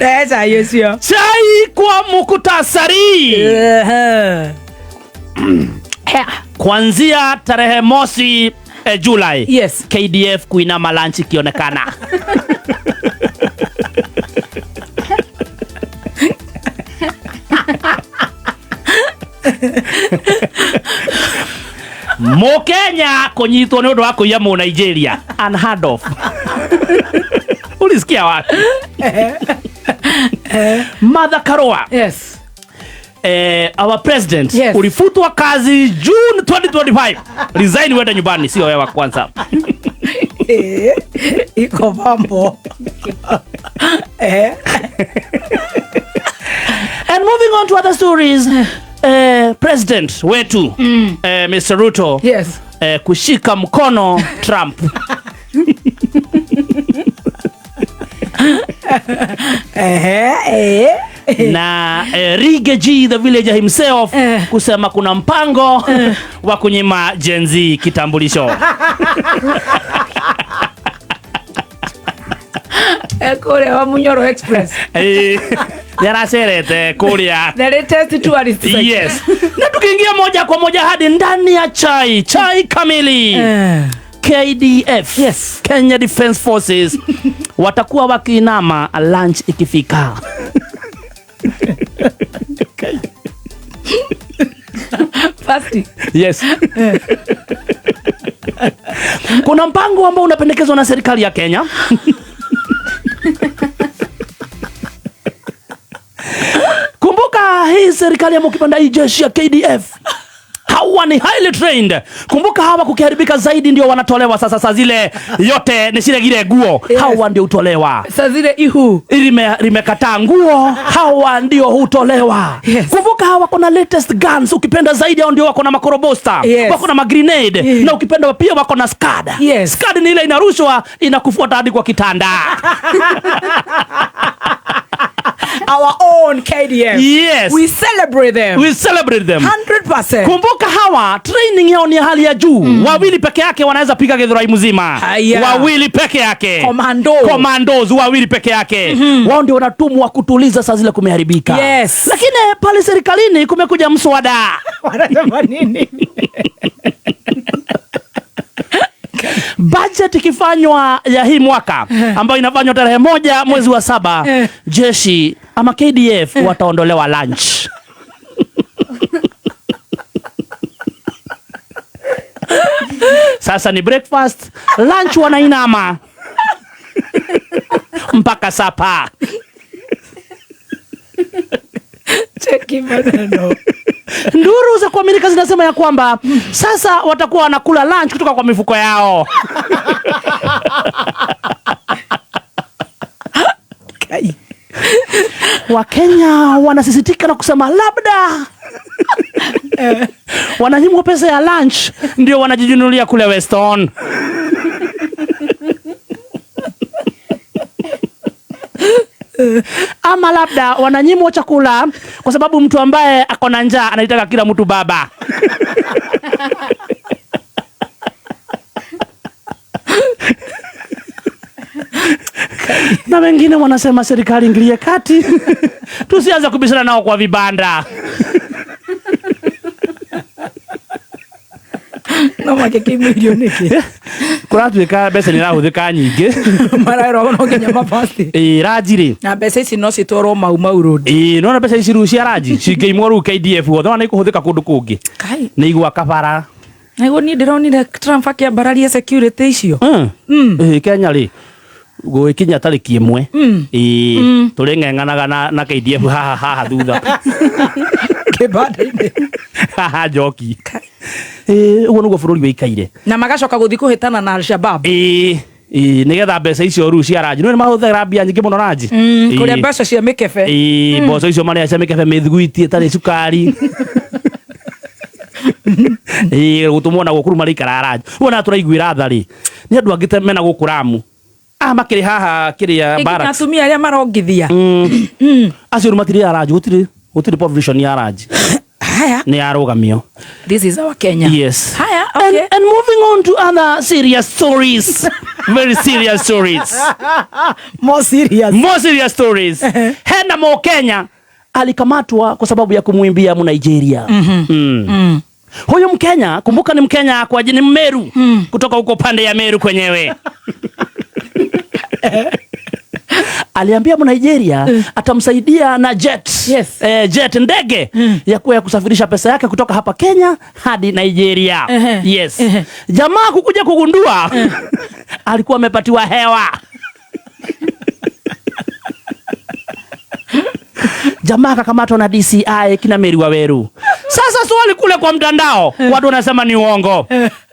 Tesa yesio. Chai kwa mukutasari. Kuanzia tarehe mosi Julai. Yes. KDF kuinama lunch ikionekana. Mokenya kunyitwo ni undu wa kuiya mu Nigeria. Unheard of. Ulisikia wapi? Martha Karua. Yes. Our president, yes, ulifutwa kazi June 2025. Resign wenda nyumbani, sio wewe kwanza. Iko mambo. And moving on to other stories, president wetu Mr. Ruto, yes, kushika mkono Trump. Na Rigathi the villager himself kusema kuna mpango wa kunyima Gen Z kitambulisho. Kuria wa Munyoro Express. Yaraserete kuria. The latest tourist. Yes. Na tukiingia moja kwa moja hadi ndani ya chai kamili. KDF, yes, Kenya Defence Forces watakuwa wakiinama lunch ikifika. Fasti. Yes. Kuna mpango ambao unapendekezwa na serikali ya Kenya. Kumbuka hii serikali ya mkipanda hii jeshi ya KDF, hawa ni highly trained. Kumbuka hawa kukiharibika zaidi ndio wanatolewa sasa. Saa zile yote ni zile gile nguo, yes, hawa ndio utolewa. Saa zile ihu limekataa nguo, hawa ndio hutolewa. Yes. Kumbuka hawa kuna latest guns, ukipenda zaidi hao ndio wako na makorobosta, yes, wako na magrenade, yes, na ukipenda pia wako na SCAD. Yes. SCAD ni ile inarushwa inakufuata hadi kwa kitanda. Our own KDF. Yes. We celebrate them. 100%. Kumbuka hawa training yao ni hali ya juu. Wawili peke yake wanaweza piga Githurai mzima. Wawili peke yake. Commandos wawili peke yake. Wao ndio wanatumwa kutuliza saa zile kumeharibika. Yes. Lakini pale serikalini kumekuja mswada. Wanasema nini? Budget ikifanywa ya hii mwaka ambayo inafanywa tarehe 1 mwezi wa 7, jeshi ama KDF wataondolewa lunch. Sasa ni breakfast, lunch wanainama mpaka sapa. Cheki maneno. Nduru za kuaminika zinasema ya kwamba sasa watakuwa wanakula lunch kutoka kwa mifuko yao. Wakenya wanasisitika na kusema labda wananyimwa pesa ya lunch ndio wanajijunulia kule Weston. Ama labda wananyimwa chakula kwa sababu mtu ambaye ako na njaa anaitaka kila mtu baba. Na wengine wanasema serikali ingilie kati. Tusianze kubishana nao kwa vibanda. No makeki milioni ki. Kuratuika besa ni rahuthika nyingi. Marairo no Kenya mapasti. Rajiri. Na besa ici no citoro mau road. No na besa ici rucia raji. Cingeimwo ru KDF wothe wana ikuhuthika kundu kungi. Kai. Ni igwa kabara. Ego ni ndironire Trump akiambararia security icio. Kenya ri gwikinya tariki 1 turi ngenganaga na KDF haha thutha. Kibanda-ini. Haha joki. Ugo nugo bururi weikaire. Na magacoka guthi kuhitana na Al-Shabaab. Nigetha mbeca icio ru cia raji. No mahuthira mbia nyingi muno raji. Kuria mbeca cia mikebe. Mboco icio maria cia mikebe mithiguiti etari cukari. Gutumwo na gukuru marikara raji. Wona turaiguira thari. Ni andu angite mena gukuramu. Makiri haha kiria barracks. Natumia aria marongithia. Acio matiri araji gutiri provision ya araji. Haya. Ni arugamio. This is our Kenya. Yes. Haya, okay. And moving on to other serious stories. Very serious stories. More serious stories. Hena mo Kenya alikamatwa kwa sababu ya kumwimbia Mnigeria. Huyu Mkenya, kumbuka ni Mkenya kwa jina Mmeru, kutoka huko pande ya Meru kwenyewe. Aliambia Mnigeria atamsaidia na jet. Yes. Jet, ndege ya kusafirisha pesa yake kutoka hapa Kenya hadi Nigeria. Yes. Jamaa kukuja kugundua alikuwa amepatiwa hewa. Jamaa akakamatwa na DCI kina Meri Waweru. Sasa swali kule kwa mtandao, watu wanasema ni uongo.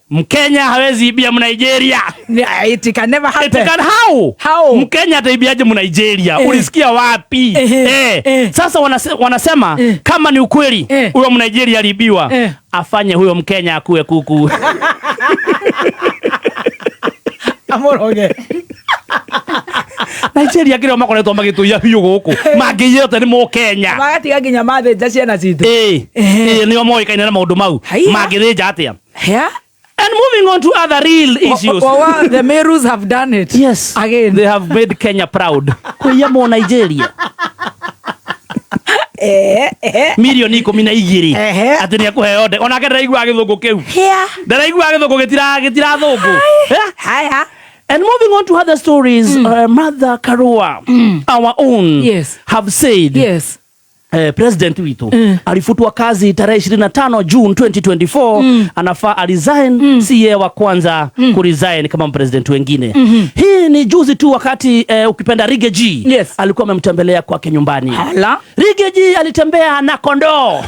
Mkenya hawezi ibia Mnigeria. It can never happen. It can how? Mkenya ataibiaje Mnigeria? Ulisikia wapi? Sasa wanasema kama ni ukweli huyo Mnigeria alibiwa, afanye huyo Mkenya akue kuku. Amoroge. Nigeria kile makoretwo magituya hiyo guku. Mangiyete ni mo Kenya. Magatiga nginya mathenja ciana citu. Ni omoikaine na maundu mau. Mangithinja atia? Yeah. And moving on to other real issues. The Merus have done it. Yes. Again. They have made Kenya proud. Kuya mo Nigeria. Milioni 12. Ati ni akuheo de. Ona ke ndaigua githungu kiu. Ndaigua githungu gitira thungu. Haya. And moving on to other stories, Mother Karua, our own, have said, President witu alifutwa kazi tarehe 25 June 2024, anafaa resign, si yeye wa kwanza kuresign kama president wengine. Hii ni juzi tu wakati ukipenda Rige G alikuwa amemtembelea kwake nyumbani. Rige G alitembea na kondoo.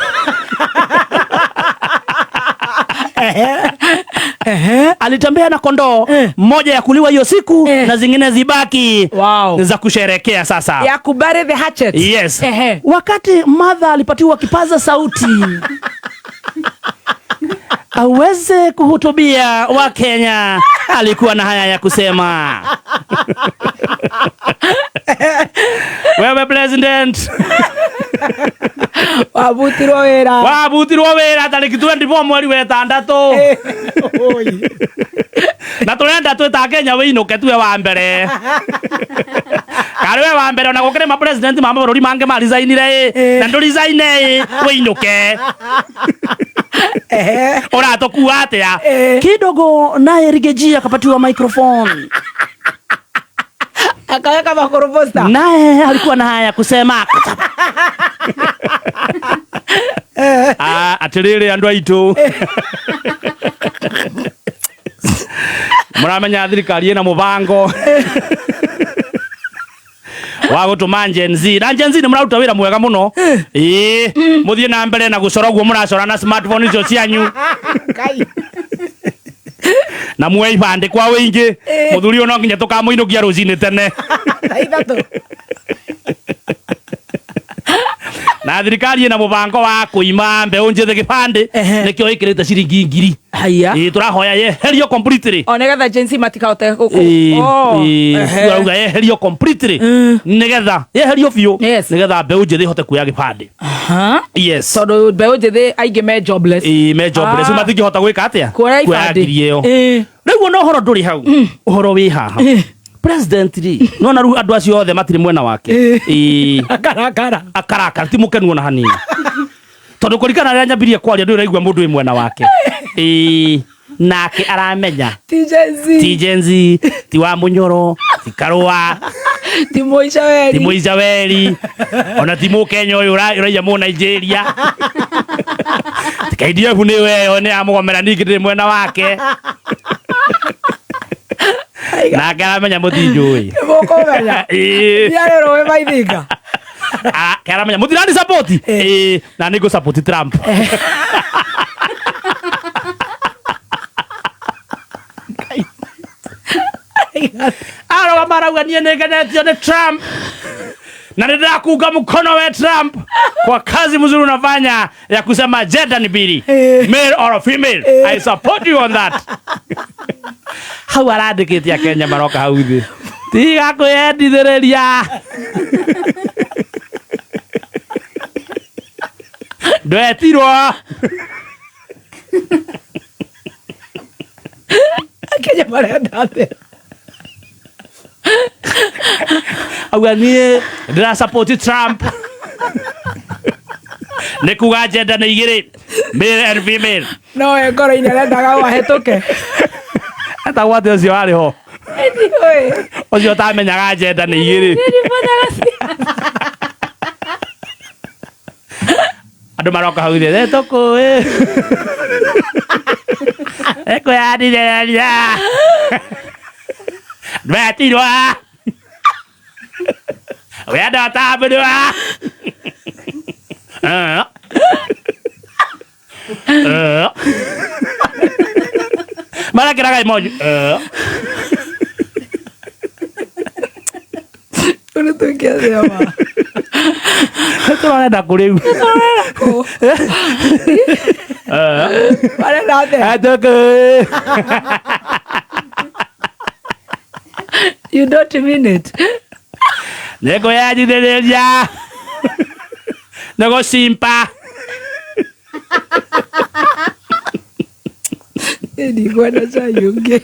Alitembea na kondoo, moja ya kuliwa hiyo siku na zingine zibaki za kusherekea sasa. Ya kubare the hatchet. Yes. Wakati Mother alipatiwa kipaza sauti aweze kuhutubia wa Kenya, alikuwa na haya ya kusema. Wewe president, wabutirwo wera tariki 24 mweri wa 6. Na turenda twita Kenya wiinuke tuwe wa mbere. Kariwe wa mbere ona gukire ma president ma mabũrũri mange ma resignire na ndu resigne wiinuke. Uratokuwa atia? Kidogo naye Rige G akapatiwa microphone. Akaweka makoroposta. Naye alikuwa na haya kusema. Atirire andu aitu. Muramenya thirikari ina mubango wa gutuma Gen Z. Na Gen Z ni muraruta wira mwega muno. Muthie na mbere na gucorogwo muracora na smartphone icio cianyu. Na mwe ibande kwa wingi. Muthuri ono nginya tukamuinukia rucini tene. Na thirikari ina mubango wa kuima mbeu njithe gibande nikio ikirite ciringi 1000. Haya. Turahoya yeherio completely. Onegetha Gen Z matikahote guku. Turaga yeherio completely. Nigetha yeherio biu. Nigetha mbeu njithi hote kuya gibande. Yes. So mbeu njithi aingi me jobless. Me jobless. Matingihota gwika atia? Kuya gibande. Riu no horo nduri hau. Uhoro wi haha. President ri no na ru andu acio othe matiri mwena wake. Akarakara ti mukenu na hanini. Tondu kurikana ria nyambirie kwaria ndu raigua mundu wi mwena wake. Nake aramenya ti Gen Z, ti wa Munyoro, ti Karua, ti Moica Weri, ona ti Mukenya uyu uraia mu Nigeria. Ti KDF ni weyo ni amugomera ningire mwena wake. Na karamenya mutinjui. Mukomenya. Yarero we maithinga. Karamenya mutirani support. Na nigo support Trump. Aro marauga nie negenetio ni Trump. Na nitakuunga mkono we Trump kwa kazi mzuri unafanya ya kusema gender ni mbili, male or female. I support you on that. How aradicate ya Kenya maroka hauthi. Tiga kwendithiriria. Ndwetirwo. Kenya marenda atia. Auga nie ndira support Trump. Nikuga gender nĩ igĩrĩ, male and female. No ngoro-inĩ arendaga wahĩtũke. Etagwo atĩ ũcio warĩ ho. Ũcio ũtamenyaga gender nĩ igĩrĩ. Andũ maroka hau thĩ tũkũĩ. Ekwĩyandithĩrĩria. Ndwetirwo. Wenda ũtambũrwo. Marekeraga emoji. Unu tukiazia ma. Tũrenda kũ rĩu? Marenda atĩa? Tũkũĩ. You don't mean it. Nĩngwĩyandithĩrĩria. Nĩgũcimba. Ndigwenda cai ũngĩ.